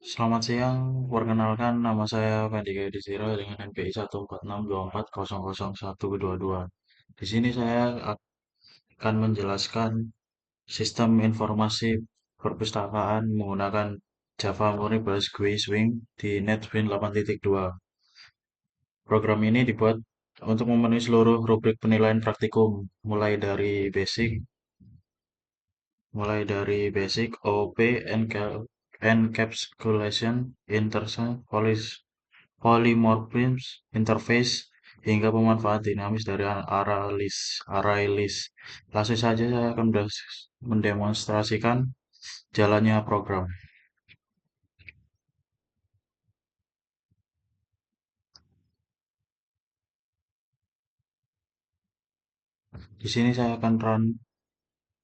Selamat siang, perkenalkan nama saya Fendi Gaidisiro dengan NPI 14624001122. Di sini saya akan menjelaskan sistem informasi perpustakaan menggunakan Java Murni plus GUI Swing di NetBeans 8.2. Program ini dibuat untuk memenuhi seluruh rubrik penilaian praktikum, mulai dari basic, OOP, encapsulation, intersen, polymorphism, interface, hingga pemanfaat dinamis dari array list. Langsung saja saya akan mendemonstrasikan jalannya program. Di sini saya akan run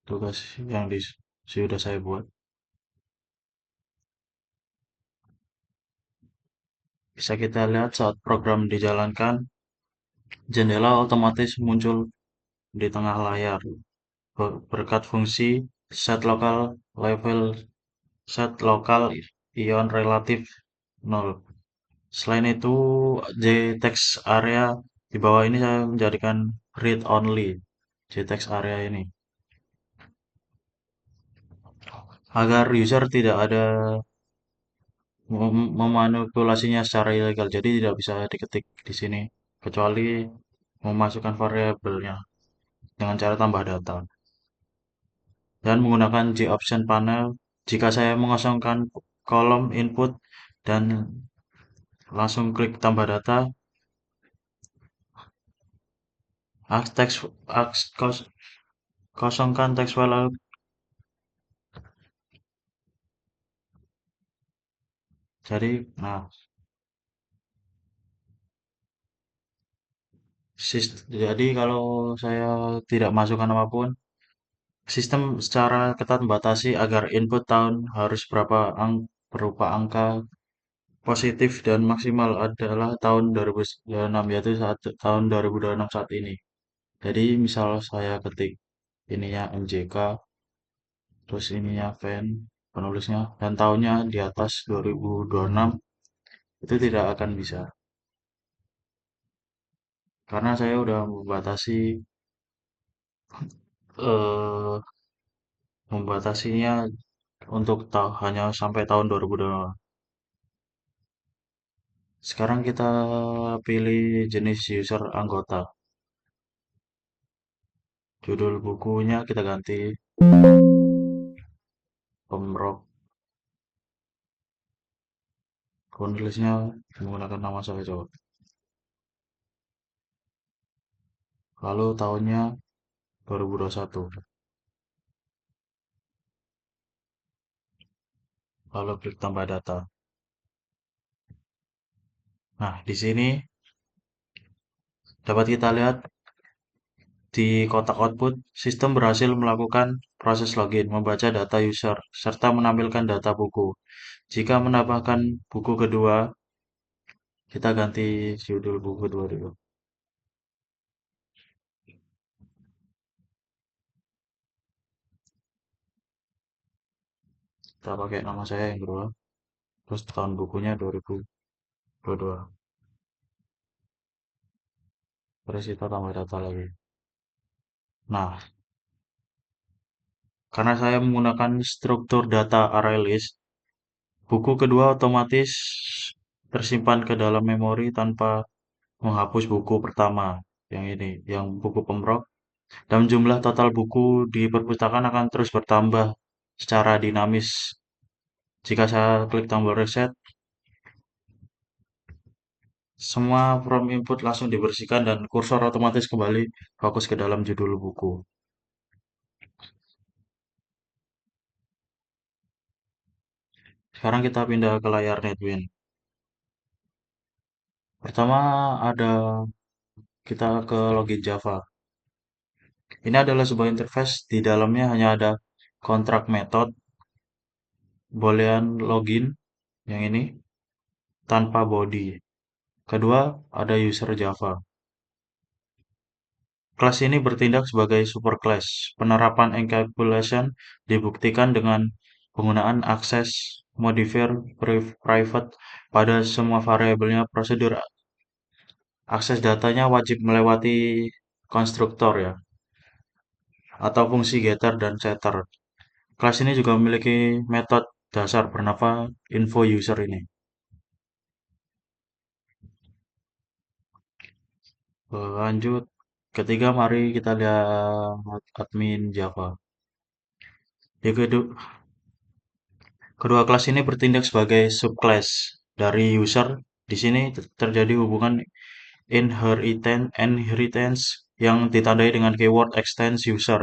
tugas yang sudah saya buat. Bisa kita lihat saat program dijalankan, jendela otomatis muncul di tengah layar berkat fungsi set local level set local ion relatif 0. Selain itu, JText area di bawah ini saya menjadikan read only JText area ini agar user tidak ada memanipulasinya secara ilegal. Jadi tidak bisa diketik di sini kecuali memasukkan variabelnya dengan cara tambah data dan menggunakan G-option panel. Jika saya mengosongkan kolom input dan langsung klik tambah data, teks kosongkan teks file. Nah, jadi kalau saya tidak masukkan apapun, sistem secara ketat membatasi agar input tahun harus berupa angka positif dan maksimal adalah tahun 2026, yaitu tahun 2026 saat ini. Jadi misal saya ketik ininya MJK, terus ininya Van, penulisnya, dan tahunnya di atas 2026, itu tidak akan bisa. Karena saya udah eh, membatasinya untuk hanya sampai tahun 2025. Sekarang kita pilih jenis user anggota. Judul bukunya kita ganti Pemrok. Penulisnya menggunakan nama saya coba. Lalu tahunnya 2021. Lalu klik tambah data. Nah, di sini dapat kita lihat di kotak output, sistem berhasil melakukan proses login, membaca data user, serta menampilkan data buku. Jika menambahkan buku kedua, kita ganti judul buku kedua dulu. Kita pakai nama saya yang kedua. Terus tahun bukunya 2022. Terus kita tambah data lagi. Nah, karena saya menggunakan struktur data ArrayList, buku kedua otomatis tersimpan ke dalam memori tanpa menghapus buku pertama. Yang ini, yang buku pemrok. Dan jumlah total buku di perpustakaan akan terus bertambah secara dinamis. Jika saya klik tombol reset, semua from input langsung dibersihkan dan kursor otomatis kembali fokus ke dalam judul buku. Sekarang kita pindah ke layar NetBeans. Pertama ada kita ke login Java. Ini adalah sebuah interface di dalamnya hanya ada kontrak method, boolean login yang ini tanpa body. Kedua ada user Java. Kelas ini bertindak sebagai superclass. Penerapan encapsulation dibuktikan dengan penggunaan akses modifier private pada semua variabelnya. Prosedur akses datanya wajib melewati konstruktor ya, atau fungsi getter dan setter. Kelas ini juga memiliki metode dasar bernama info user ini. Lanjut, ketiga mari kita lihat admin Java. Di kedua kelas ini bertindak sebagai subclass dari user. Di sini terjadi hubungan inheritance yang ditandai dengan keyword extends user.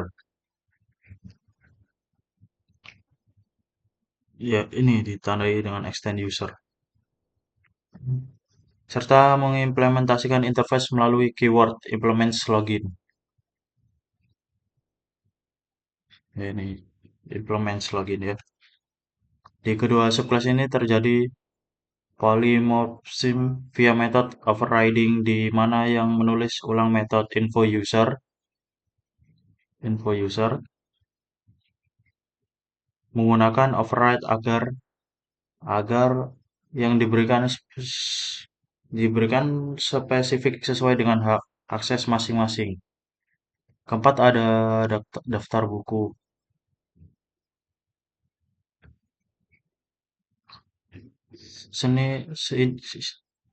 Ya, ini ditandai dengan extend user. Serta mengimplementasikan interface melalui keyword implements login. Ya, ini implements login ya. Di kedua subclass ini terjadi polymorphism via method overriding di mana yang menulis ulang metode info user menggunakan override agar agar yang diberikan spesifik sesuai dengan hak akses masing-masing. Keempat ada daftar buku. Seni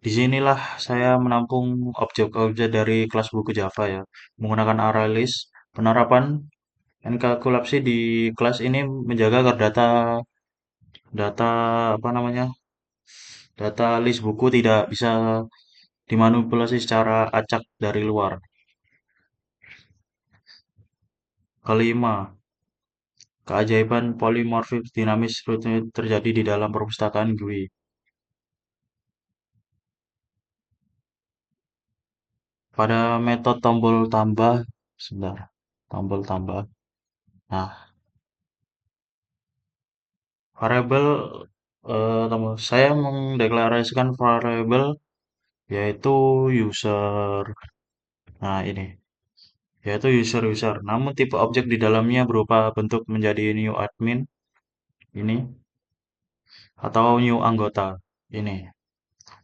disinilah saya menampung objek-objek dari kelas buku Java ya, menggunakan ArrayList. Penerapan enkalkulasi di kelas ini menjaga agar data data apa namanya data list buku tidak bisa dimanipulasi secara acak dari luar. Kelima, keajaiban polimorfik dinamis rutin terjadi di dalam perpustakaan GUI. Pada metode tombol tambah, sebentar, tombol tambah. Nah, variabel saya mendeklarasikan variabel yaitu user. Nah, ini yaitu user-user. Namun tipe objek di dalamnya berupa bentuk menjadi new admin ini atau new anggota ini.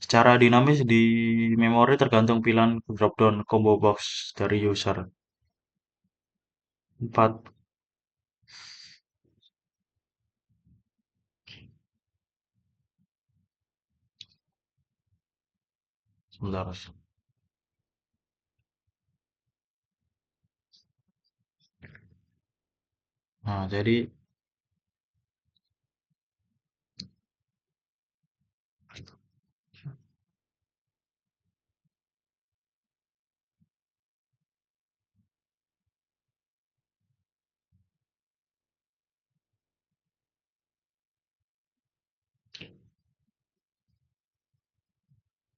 Secara dinamis di memori tergantung pilihan dropdown combo box dari user. 4. Sebentar. Nah, jadi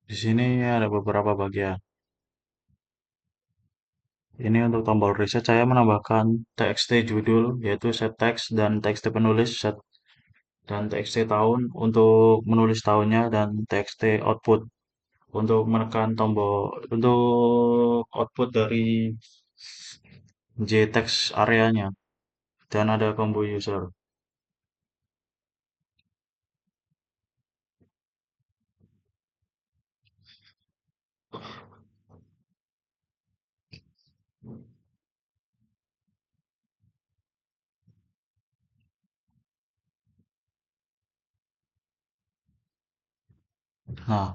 di sini ada beberapa bagian. Ini untuk tombol reset saya menambahkan txt judul yaitu set text dan txt penulis set dan txt tahun untuk menulis tahunnya dan txt output untuk menekan tombol untuk output dari JText areanya dan ada combo user. Nah,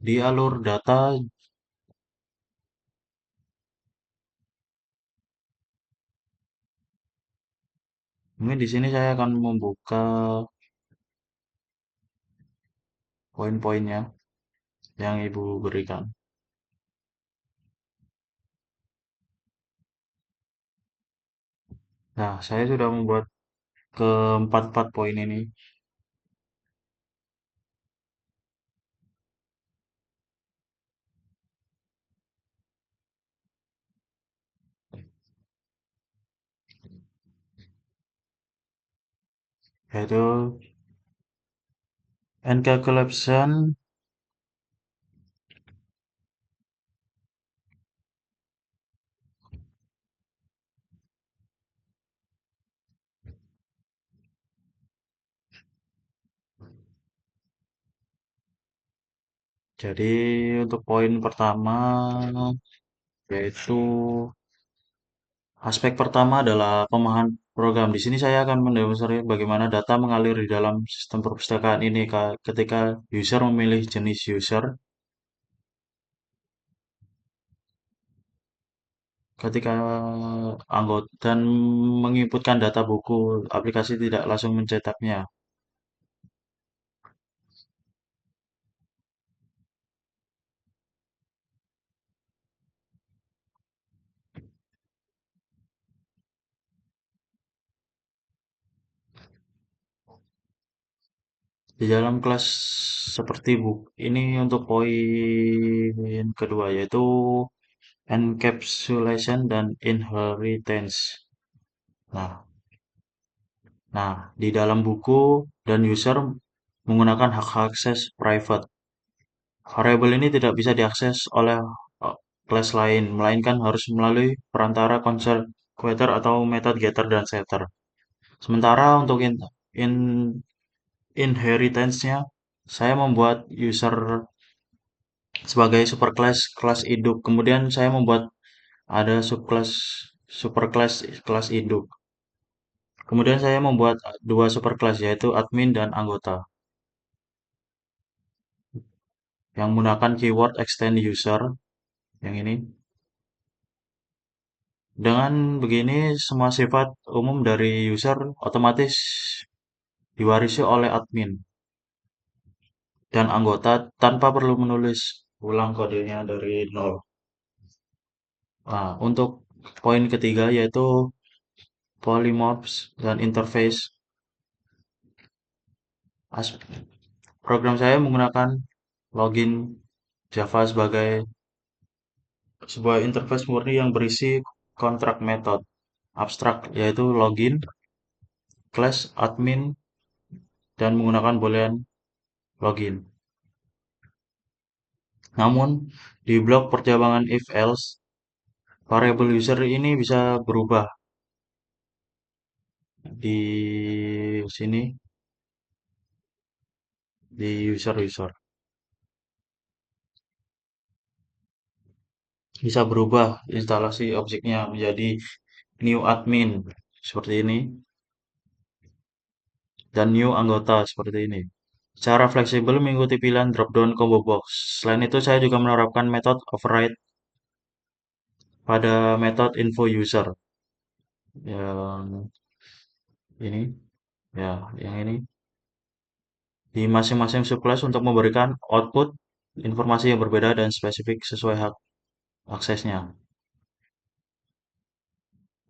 di alur data ini di sini saya akan membuka poin-poinnya yang Ibu berikan. Nah, saya sudah membuat keempat-empat poin ini, yaitu encapsulation, Jadi untuk poin pertama yaitu aspek pertama adalah pemahaman program. Di sini saya akan mendemonstrasikan bagaimana data mengalir di dalam sistem perpustakaan ini ketika user memilih jenis user, ketika anggota dan menginputkan data buku, aplikasi tidak langsung mencetaknya. Di dalam kelas seperti buku ini untuk poin kedua yaitu encapsulation dan inheritance. Nah, nah, di dalam buku dan user menggunakan hak akses private. Variabel ini tidak bisa diakses oleh eh, kelas lain, melainkan harus melalui perantara consequentor atau metode getter dan setter. Sementara untuk inheritance-nya, saya membuat user sebagai superclass kelas induk. Kemudian saya membuat ada subclass superclass kelas induk. Kemudian saya membuat dua superclass yaitu admin dan anggota yang menggunakan keyword extend user yang ini. Dengan begini semua sifat umum dari user otomatis diwarisi oleh admin dan anggota tanpa perlu menulis ulang kodenya dari nol. Nah, untuk poin ketiga yaitu polymorphs dan interface. Program saya menggunakan login Java sebagai sebuah interface murni yang berisi kontrak method abstrak yaitu login, class, admin, dan menggunakan boolean login. Namun, di blok perjabangan if else, variable user ini bisa berubah di sini di user bisa berubah instalasi objeknya menjadi new admin seperti ini dan new anggota seperti ini. Secara fleksibel mengikuti pilihan drop-down combo box. Selain itu, saya juga menerapkan metode override pada metode info user. Yang ini, ya, yang ini. Di masing-masing subclass untuk memberikan output informasi yang berbeda dan spesifik sesuai hak aksesnya.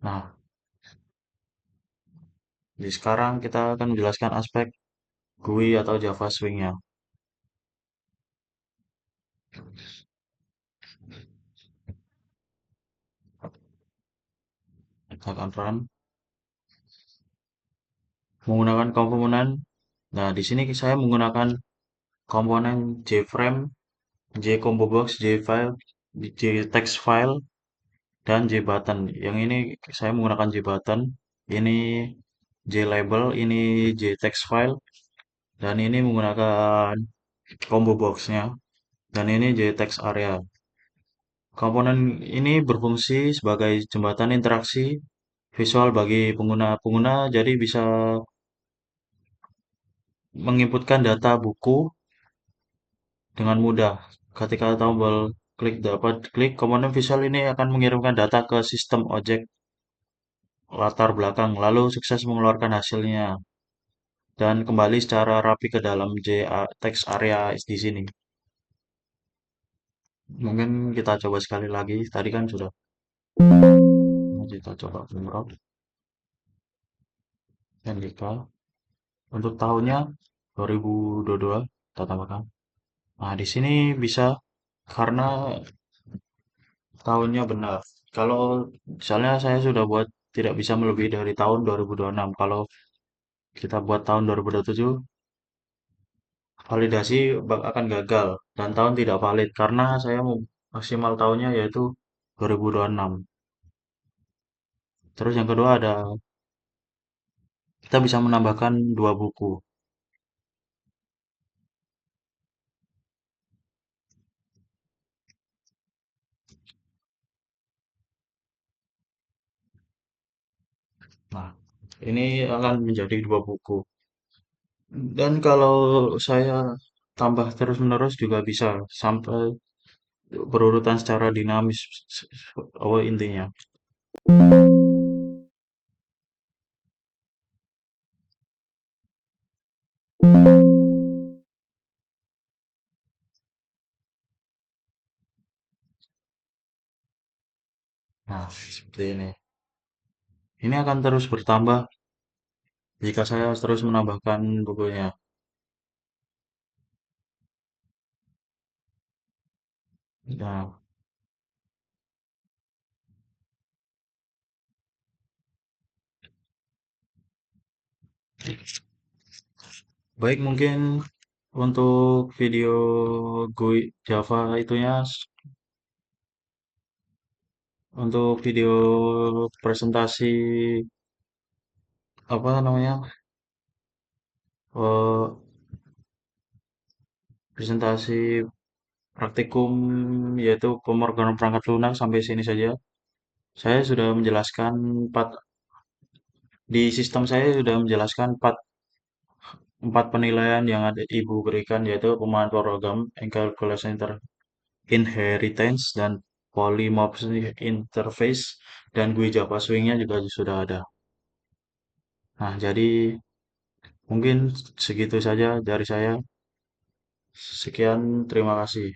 Nah, di sekarang kita akan menjelaskan aspek GUI atau Java Swing-nya. Kita akan run menggunakan komponen. Nah, di sini saya menggunakan komponen JFrame, JComboBox, JFile, JTextFile, dan JButton. Yang ini saya menggunakan JButton, ini JLabel, ini JTextFile, dan ini menggunakan combo box-nya, dan ini JTextArea. Komponen ini berfungsi sebagai jembatan interaksi visual bagi pengguna-pengguna, jadi bisa menginputkan data buku dengan mudah. Ketika tombol klik dapat klik, komponen visual ini akan mengirimkan data ke sistem objek latar belakang, lalu sukses mengeluarkan hasilnya dan kembali secara rapi ke dalam text area di sini. Mungkin kita coba sekali lagi. Tadi kan sudah. Kita coba umroh NGK. Untuk tahunnya 2022 kita tambahkan. Nah, di sini bisa karena tahunnya benar. Kalau misalnya saya sudah buat tidak bisa melebihi dari tahun 2026. Kalau kita buat tahun 2027, validasi akan gagal dan tahun tidak valid karena saya mau maksimal tahunnya yaitu 2026. Terus yang kedua ada kita bisa menambahkan dua buku. Nah, ini akan menjadi dua buku. Dan kalau saya tambah terus-menerus juga bisa sampai berurutan secara dinamis. Oh, intinya. Nah, seperti ini. Ini akan terus bertambah jika saya terus menambahkan bukunya. Nah, baik mungkin untuk video GUI Java itunya, untuk video presentasi apa namanya, eh, presentasi praktikum yaitu pemrograman perangkat lunak sampai sini saja. Saya sudah menjelaskan di sistem saya sudah menjelaskan empat penilaian yang ada Ibu berikan yaitu pemahaman program, calculation inheritance, dan polymorphism interface, dan GUI Java Swing-nya juga sudah ada. Nah, jadi mungkin segitu saja dari saya. Sekian, terima kasih.